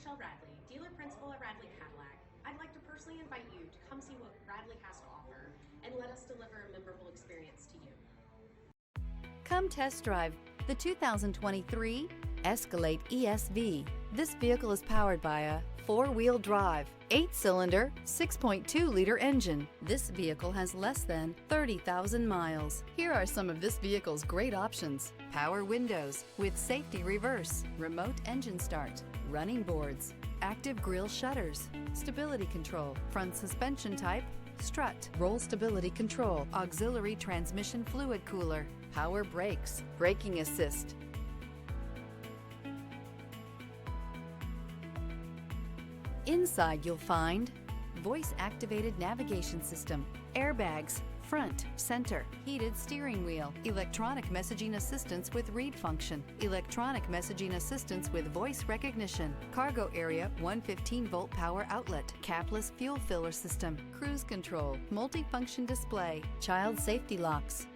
Radley, dealer principal at Radley Cadillac. I'd like to personally invite you to come see what Radley has to offer and let us deliver a memorable experience to you. Come test drive the 2023 Escalade ESV. This vehicle is powered by a 4-wheel drive, 8-cylinder, 6.2-liter engine. This vehicle has less than 30,000 miles. Here are some of this vehicle's great options: power windows with safety reverse, remote engine start, running boards, active grille shutters, stability control, front suspension type, strut, roll stability control, auxiliary transmission fluid cooler, power brakes, braking assist. Inside you'll find voice-activated navigation system, airbags, front, center, heated steering wheel, electronic messaging assistance with read function, electronic messaging assistance with voice recognition, cargo area 115-volt power outlet, capless fuel filler system, cruise control, multifunction display, child safety locks.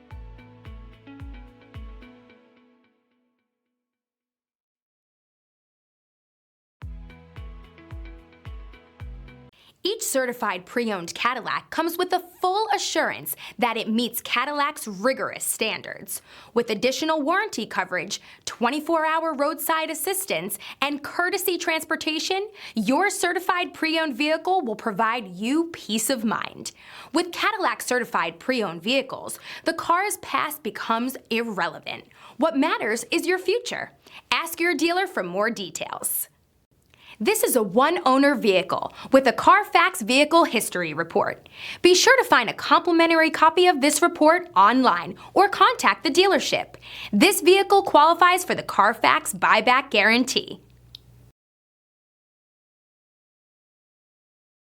Each certified pre-owned Cadillac comes with the full assurance that it meets Cadillac's rigorous standards. With additional warranty coverage, 24-hour roadside assistance, and courtesy transportation, your certified pre-owned vehicle will provide you peace of mind. With Cadillac certified pre-owned vehicles, the car's past becomes irrelevant. What matters is your future. Ask your dealer for more details. This is a one-owner vehicle with a Carfax Vehicle History Report. Be sure to find a complimentary copy of this report online or contact the dealership. This vehicle qualifies for the Carfax Buyback Guarantee.